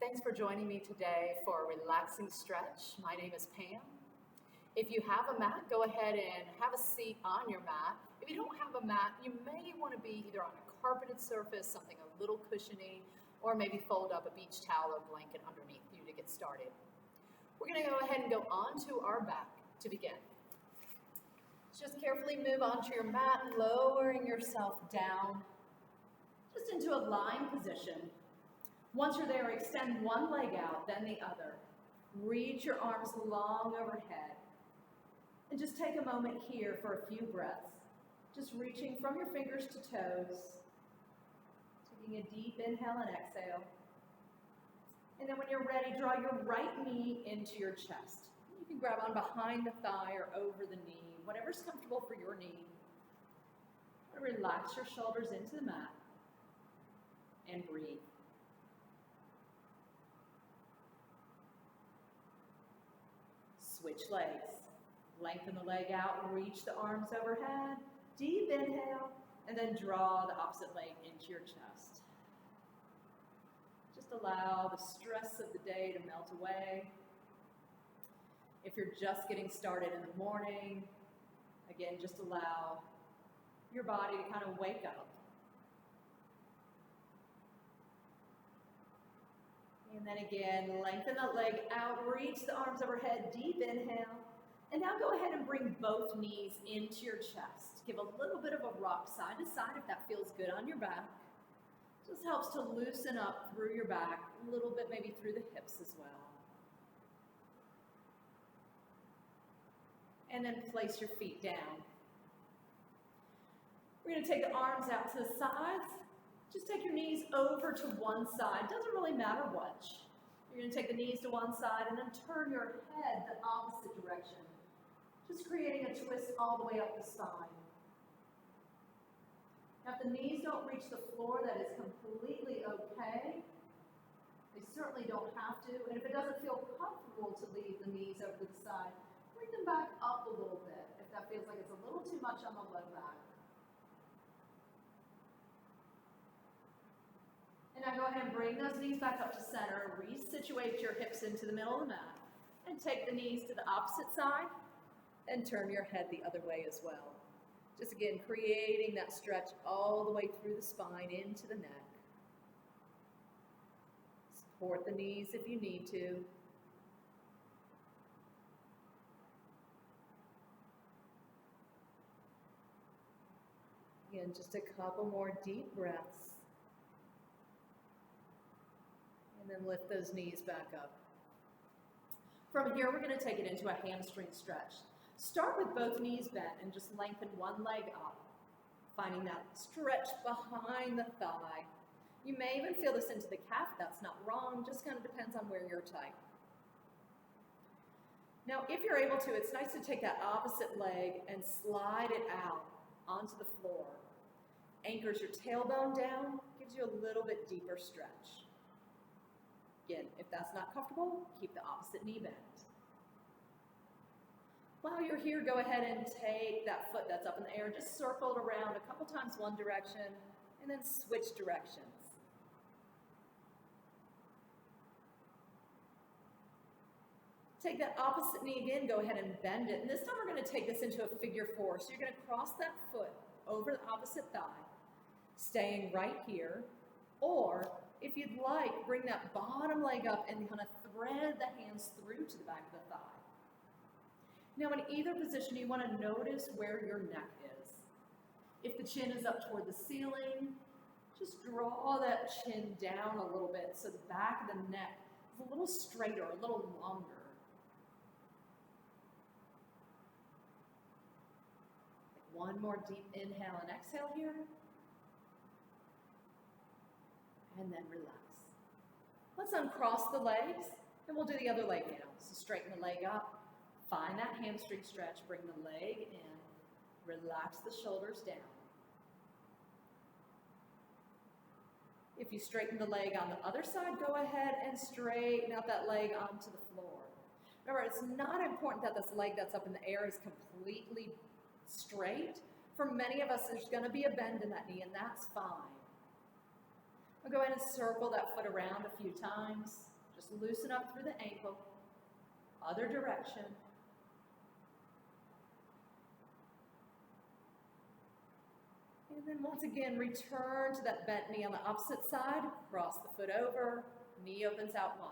Thanks for joining me today for a relaxing stretch. My name is Pam. If you have a mat, go ahead and have a seat on your mat. If you don't have a mat, you may want to be either on a carpeted surface, something a little cushiony, or maybe fold up a beach towel or blanket underneath you to get started. We're going to go ahead and go onto our back to begin. Just carefully move onto your mat, lowering yourself down, just into a lying position. Once you're there, extend one leg out, then the other. Reach your arms long overhead. And just take a moment here for a few breaths. Just reaching from your fingers to toes. Taking a deep inhale and exhale. And then when you're ready, draw your right knee into your chest. You can grab on behind the thigh or over the knee, whatever's comfortable for your knee. Relax your shoulders into the mat and breathe. Switch legs. Lengthen the leg out, reach the arms overhead. Deep inhale, and then draw the opposite leg into your chest. Just allow the stress of the day to melt away. If you're just getting started in the morning, again, just allow your body to kind of wake up. And then again, lengthen the leg out, reach the arms overhead, deep inhale. And now go ahead and bring both knees into your chest. Give a little bit of a rock side to side if that feels good on your back. Just helps to loosen up through your back, a little bit maybe through the hips as well. And then place your feet down. We're going to take the arms out to the sides. Just take your knees over to one side. Doesn't really matter which. You're going to take the knees to one side and then turn your head the opposite direction. Just creating a twist all the way up the spine. Now, if the knees don't reach the floor, that is completely okay. They certainly don't have to. And if it doesn't feel comfortable to leave the knees over to the side, bring them back up a little bit if that feels like it's a little too much on the low back. And now go ahead and bring those knees back up to center. Resituate your hips into the middle of the mat. And take the knees to the opposite side and turn your head the other way as well. Just again, creating that stretch all the way through the spine into the neck. Support the knees if you need to. Again, just a couple more deep breaths. And then lift those knees back up. From here, we're going to take it into a hamstring stretch. Start with both knees bent and just lengthen one leg up, finding that stretch behind the thigh. You may even feel this into the calf. That's not wrong. Just kind of depends on where you're tight. Now, if you're able to, it's nice to take that opposite leg and slide it out onto the floor. Anchors your tailbone down, gives you a little bit deeper stretch. Again, if that's not comfortable, keep the opposite knee bent. While you're here, go ahead and take that foot that's up in the air, just circle it around a couple times one direction, and then switch directions. Take that opposite knee again, go ahead and bend it. And this time we're going to take this into a figure four. So you're going to cross that foot over the opposite thigh, staying right here. Or, if you'd like, bring that bottom leg up and kind of thread the hands through to the back of the thigh. Now, in either position, you want to notice where your neck is. If the chin is up toward the ceiling, just draw that chin down a little bit so the back of the neck is a little straighter, a little longer. One more deep inhale and exhale here. And then relax. Let's uncross the legs, and we'll do the other leg now. So straighten the leg up. Find that hamstring stretch, bring the leg in, relax the shoulders down. If you straighten the leg on the other side, go ahead and straighten out that leg onto the floor. Remember, it's not important that this leg that's up in the air is completely straight. For many of us, there's going to be a bend in that knee, and that's fine. I'll go ahead and circle that foot around a few times. Just loosen up through the ankle. Other direction. And then once again, return to that bent knee on the opposite side. Cross the foot over. Knee opens out wide.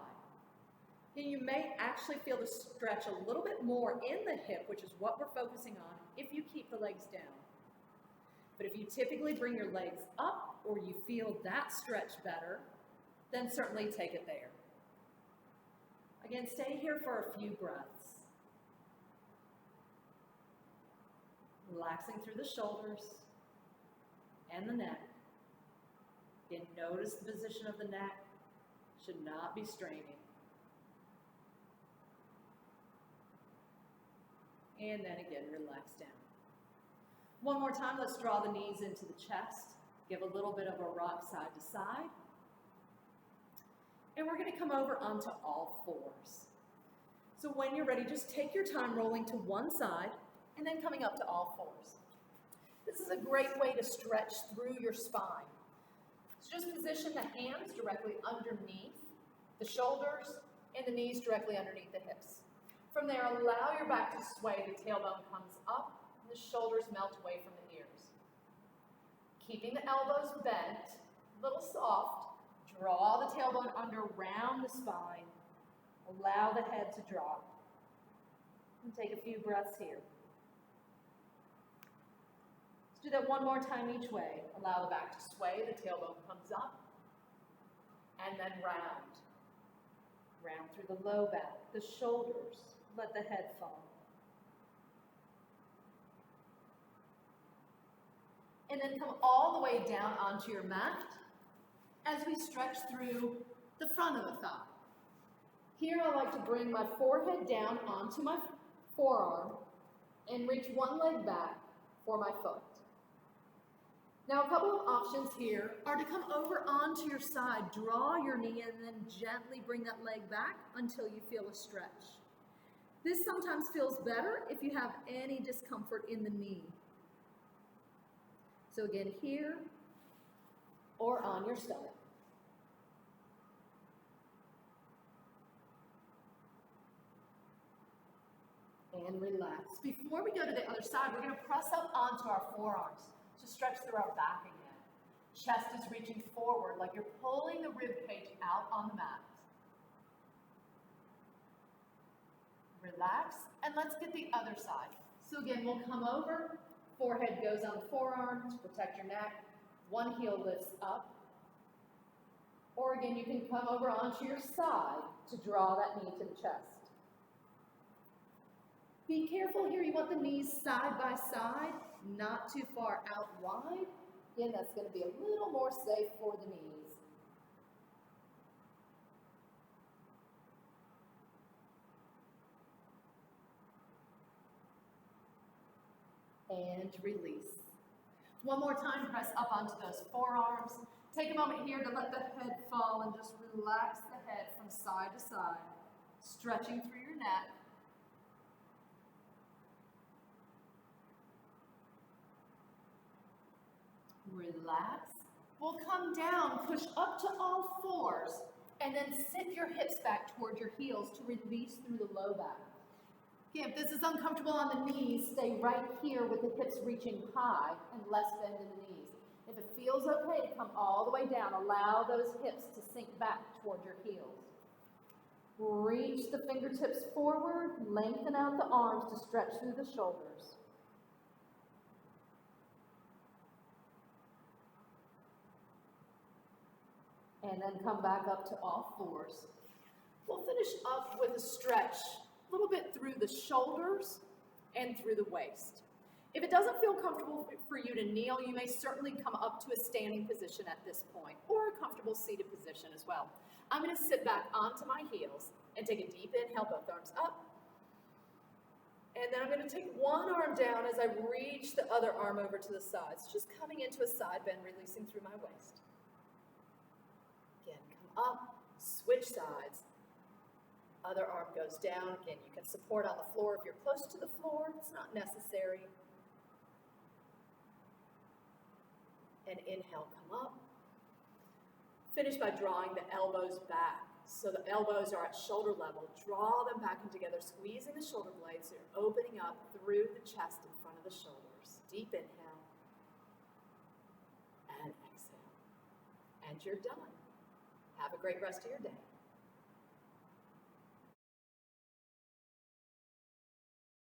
And you may actually feel the stretch a little bit more in the hip, which is what we're focusing on, if you keep the legs down. But if you typically bring your legs up or you feel that stretch better, then certainly take it there. Again, stay here for a few breaths. Relaxing through the shoulders and the neck. Again, notice the position of the neck. Should not be straining. And then again, relax down. One more time, let's draw the knees into the chest. Give a little bit of a rock side to side. And we're going to come over onto all fours. So when you're ready, just take your time rolling to one side and then coming up to all fours. This is a great way to stretch through your spine. So just position the hands directly underneath the shoulders and the knees directly underneath the hips. From there, allow your back to sway. The tailbone comes up and the shoulders melt away from the ears. Keeping the elbows bent, a little soft, draw the tailbone under, round the spine. Allow the head to drop. And take a few breaths here. Let's do that one more time each way. Allow the back to sway, the tailbone comes up, and then round. Round through the low back, the shoulders, let the head fall. And then come all the way down onto your mat as we stretch through the front of the thigh. Here I like to bring my forehead down onto my forearm and reach one leg back for my foot. Now a couple of options here are to come over onto your side, draw your knee, and then gently bring that leg back until you feel a stretch. This sometimes feels better if you have any discomfort in the knee. So again, here or on your stomach. And relax. Before we go to the other side, we're going to press up onto our forearms to stretch through our back again. Chest is reaching forward like you're pulling the rib cage out on the mat. Relax, and let's get the other side. So again, we'll come over, forehead goes on the forearm to protect your neck, one heel lifts up, or again, you can come over onto your side to draw that knee to the chest. Be careful here, you want the knees side by side, not too far out wide. Again, that's going to be a little more safe for the knees. And release. One more time, press up onto those forearms. Take a moment here to let the head fall and just relax the head from side to side, stretching through your neck. Relax. We'll come down, push up to all fours, and then sit your hips back toward your heels to release through the low back. Okay, if this is uncomfortable on the knees, stay right here with the hips reaching high and less bend in the knees. If it feels okay to come all the way down, allow those hips to sink back toward your heels. Reach the fingertips forward, lengthen out the arms to stretch through the shoulders. And then come back up to all fours. We'll finish up with a stretch, a little bit through the shoulders and through the waist. If it doesn't feel comfortable for you to kneel, you may certainly come up to a standing position at this point, or a comfortable seated position as well. I'm going to sit back onto my heels and take a deep inhale, both arms up. And then I'm going to take one arm down as I reach the other arm over to the sides, just coming into a side bend, releasing through my waist. Again, come up, switch sides. Other arm goes down. Again, you can support on the floor if you're close to the floor. It's not necessary. And inhale, come up. Finish by drawing the elbows back. So the elbows are at shoulder level. Draw them back in together, squeezing the shoulder blades so you're opening up through the chest in front of the shoulders. Deep inhale and exhale. And you're done. Have a great rest of your day.